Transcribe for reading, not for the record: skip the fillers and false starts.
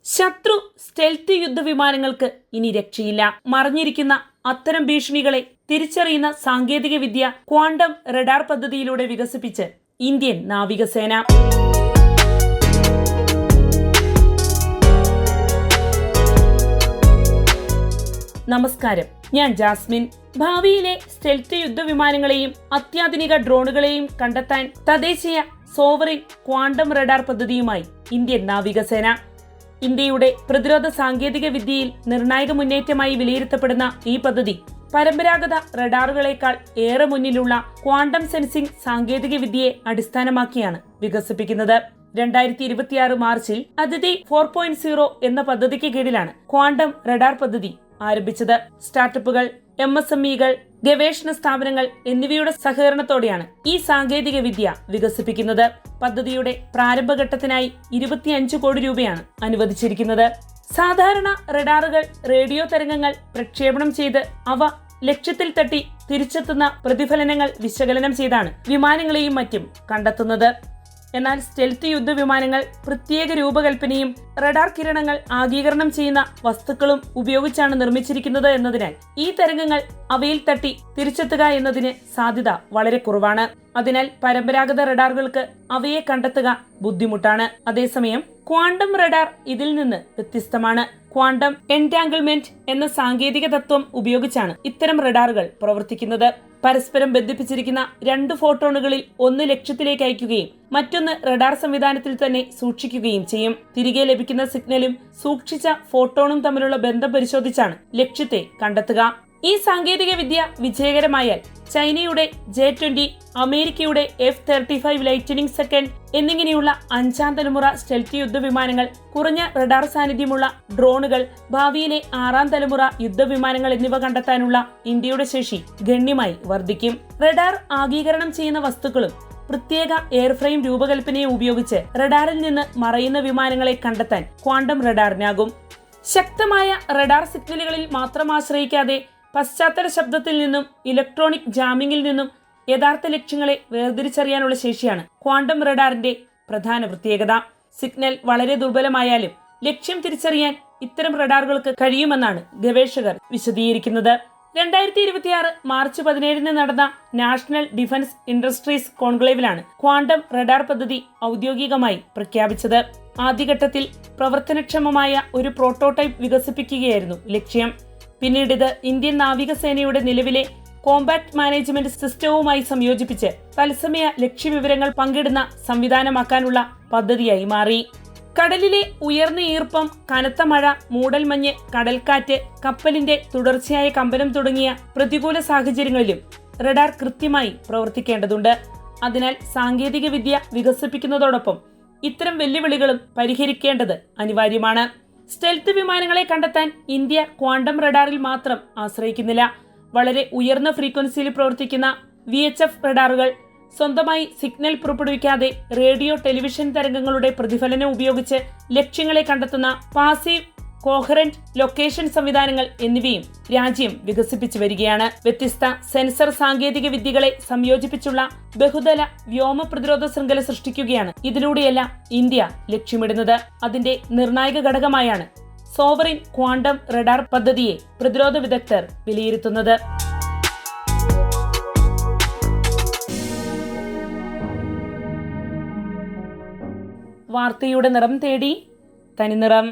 ശത്രു സ്റ്റെൽത്ത് യുദ്ധവിമാനങ്ങൾക്ക് ഇനി രക്ഷയില്ല. മറഞ്ഞിരിക്കുന്ന അത്തരം ഭീഷണികളെ തിരിച്ചറിയുന്ന സാങ്കേതിക വിദ്യ ക്വാണ്ടം റഡാർ പദ്ധതിയിലൂടെ വികസിപ്പിച്ച് ഇന്ത്യൻ നാവികസേന. നമസ്കാരം, ഞാൻ ജാസ്മിൻ. ഭാവിയിലെ സ്റ്റെൽത്ത് യുദ്ധവിമാനങ്ങളെയും അത്യാധുനിക ഡ്രോണുകളെയും കണ്ടെത്താൻ തദ്ദേശീയ സോവറിൻ ക്വാണ്ടം റഡാർ പദ്ധതിയുമായി ഇന്ത്യൻ നാവികസേന. ഇന്ത്യയുടെ പ്രതിരോധ സാങ്കേതിക വിദ്യയിൽ നിർണായക മുന്നേറ്റമായി വിലയിരുത്തപ്പെടുന്ന ഈ പദ്ധതി പരമ്പരാഗത റഡാറുകളേക്കാൾ ഏറെ മുന്നിലുള്ള ക്വാണ്ടം സെൻസിംഗ് സാങ്കേതിക വിദ്യയെ അടിസ്ഥാനമാക്കിയാണ് വികസിപ്പിക്കുന്നത്. 2026 മാർച്ചിൽ അതിഥി 4.0 എന്ന പദ്ധതിക്ക് കീഴിലാണ് ക്വാണ്ടം റഡാർ പദ്ധതി ആരംഭിച്ചത്. സ്റ്റാർട്ടപ്പുകൾ, MSMEകൾ, ഗവേഷണ സ്ഥാപനങ്ങൾ എന്നിവയുടെ സഹകരണത്തോടെയാണ് ഈ സാങ്കേതിക വിദ്യ വികസിപ്പിക്കുന്നത്. പദ്ധതിയുടെ പ്രാരംഭഘട്ടത്തിനായി 25 കോടി രൂപയാണ് അനുവദിച്ചിരിക്കുന്നത്. സാധാരണ റഡാറുകൾ റേഡിയോ തരംഗങ്ങൾ പ്രക്ഷേപണം ചെയ്ത് അവ ലക്ഷ്യത്തിൽ തട്ടി തിരിച്ചെത്തുന്ന പ്രതിഫലനങ്ങൾ വിശകലനം ചെയ്താണ് വിമാനങ്ങളെയും മറ്റും കണ്ടെത്തുന്നത്. എന്നാൽ സ്റ്റെൽത്ത് യുദ്ധവിമാനങ്ങൾ പ്രത്യേക രൂപകൽപ്പനയും റഡാർ കിരണങ്ങൾ ആഗീകരണം ചെയ്യുന്ന വസ്തുക്കളും ഉപയോഗിച്ചാണ് നിർമ്മിച്ചിരിക്കുന്നത് എന്നതിനാൽ ഈ തരംഗങ്ങൾ അവയിൽ തട്ടി തിരിച്ചെത്തുക എന്നതിന് സാധ്യത വളരെ കുറവാണ്. അതിനാൽ പരമ്പരാഗത റഡാറുകൾക്ക് അവയെ കണ്ടെത്തുക ബുദ്ധിമുട്ടാണ്. അതേസമയം ക്വാണ്ടം റഡാർ ഇതിൽ നിന്ന് വ്യത്യസ്തമാണ്. ക്വാണ്ടം എൻറ്റാങ്കിൾമെന്റ് എന്ന സാങ്കേതിക തത്വം ഉപയോഗിച്ചാണ് ഇത്തരം റഡാറുകൾ പ്രവർത്തിക്കുന്നത്. പരസ്പരം ബന്ധിപ്പിച്ചിരിക്കുന്ന 2 ഫോട്ടോണുകളിൽ ഒന്ന് ലക്ഷ്യത്തിലേക്ക് അയക്കുകയും മറ്റൊന്ന് റഡാർ സംവിധാനത്തിൽ തന്നെ സൂക്ഷിക്കുകയും ചെയ്യും. തിരികെ ലഭിക്കുന്ന സിഗ്നലും സൂക്ഷിച്ച ഫോട്ടോണും തമ്മിലുള്ള ബന്ധം പരിശോധിച്ചാണ് ലക്ഷ്യത്തെ കണ്ടെത്തുക. ഈ സാങ്കേതിക വിദ്യ വിജയകരമായാൽ ചൈനയുടെ J-20, അമേരിക്കയുടെ F-35 ലൈറ്റനിങ് സെക്കൻഡ് എന്നിങ്ങനെയുള്ള 5ാം തലമുറ സ്റ്റെൽത്ത് യുദ്ധവിമാനങ്ങൾ, കുറഞ്ഞ റഡാർ സാന്നിധ്യമുള്ള ഡ്രോണുകൾ, ഭാവിയിലെ 6ാം തലമുറ യുദ്ധവിമാനങ്ങൾ എന്നിവ കണ്ടെത്താനുള്ള ഇന്ത്യയുടെ ശേഷി ഗണ്യമായി വർദ്ധിക്കും. റഡാർ ആഗീകരണം ചെയ്യുന്ന വസ്തുക്കളും പ്രത്യേക എയർഫ്രെയിം രൂപകൽപ്പനയെ ഉപയോഗിച്ച് റഡാറിൽ നിന്ന് മറയുന്ന വിമാനങ്ങളെ കണ്ടെത്താൻ ക്വാണ്ടം റഡാറിനാകും. ശക്തമായ റഡാർ സിഗ്നലുകളിൽ മാത്രം ആശ്രയിക്കാതെ പശ്ചാത്തല ശബ്ദത്തിൽ നിന്നും ഇലക്ട്രോണിക് ജാമിങ്ങിൽ നിന്നും യഥാർത്ഥ ലക്ഷ്യങ്ങളെ വേർതിരിച്ചറിയാനുള്ള ശേഷിയാണ് ക്വാണ്ടം റഡാറിന്റെ പ്രധാന പ്രത്യേകത. സിഗ്നൽ വളരെ ദുർബലമായാലും ലക്ഷ്യം തിരിച്ചറിയാൻ ഇത്തരം റഡാറുകൾക്ക് കഴിയുമെന്നാണ് ഗവേഷകർ വിശദീകരിക്കുന്നത്. 2026 മാർച്ച് 17 നടന്ന നാഷണൽ ഡിഫൻസ് ഇൻഡസ്ട്രീസ് കോൺക്ലേവിലാണ് ക്വാണ്ടം റഡാർ പദ്ധതി ഔദ്യോഗികമായി പ്രഖ്യാപിച്ചത്. ആദ്യഘട്ടത്തിൽ പ്രവർത്തനക്ഷമമായ ഒരു പ്രോട്ടോടൈപ്പ് വികസിപ്പിക്കുകയായിരുന്നു ലക്ഷ്യം. പിന്നീട് ഇത് ഇന്ത്യൻ നാവികസേനയുടെ നിലവിലെ കോമ്പാക്ട് മാനേജ്മെന്റ് സിസ്റ്റവുമായി സംയോജിപ്പിച്ച് തത്സമയ ലക്ഷ്യവിവരങ്ങൾ പങ്കിടുന്ന സംവിധാനമാക്കാനുള്ള പദ്ധതിയായി മാറി. കടലിലെ ഉയർന്ന ഈർപ്പം, കനത്ത മഴ, മൂടൽമഞ്ഞ്, കടൽക്കാറ്റ്, കപ്പലിന്റെ തുടർച്ചയായ കമ്പനം തുടങ്ങിയ പ്രതികൂല സാഹചര്യങ്ങളിലും റഡാർ കൃത്യമായി പ്രവർത്തിക്കേണ്ടതുണ്ട്. അതിനാൽ സാങ്കേതിക വിദ്യ വികസിപ്പിക്കുന്നതോടൊപ്പം ഇത്തരം വെല്ലുവിളികളും പരിഹരിക്കേണ്ടത് അനിവാര്യമാണ്. സ്റ്റെൽത്ത് വിമാനങ്ങളെ കണ്ടെത്താൻ ഇന്ത്യ ക്വാണ്ടം റഡാറിൽ മാത്രം ആശ്രയിക്കുന്നില്ല. വളരെ ഉയർന്ന ഫ്രീക്വൻസിയിൽ പ്രവർത്തിക്കുന്ന VHF റഡാറുകൾ, സ്വന്തമായി സിഗ്നൽ പുറപ്പെടുവിക്കാതെ റേഡിയോ ടെലിവിഷൻ തരംഗങ്ങളുടെ പ്രതിഫലനം ഉപയോഗിച്ച് ലക്ഷ്യങ്ങളെ കണ്ടെത്തുന്ന പാസീവ് കോഹറന്റ് ലൊക്കേഷൻ സംവിധാനങ്ങൾ എന്നിവയും രാജ്യം വികസിപ്പിച്ചു വരികയാണ്. വ്യത്യസ്ത സെൻസർ സാങ്കേതിക വിദ്യകളെ സംയോജിപ്പിച്ചുള്ള ബഹുതല വ്യോമ പ്രതിരോധ ശൃംഖല സൃഷ്ടിക്കുകയാണ് ഇതിലൂടെയെല്ലാം ഇന്ത്യ ലക്ഷ്യമിടുന്നത്. അതിന്റെ നിർണായക ഘടകമായാണ് സോവറിൻ ക്വാണ്ടം റഡാർ പദ്ധതിയെ പ്രതിരോധ വിദഗ്ധർ വിലയിരുത്തുന്നത്. വാർത്തയുടെ നിറം തേടി തനിനിറം.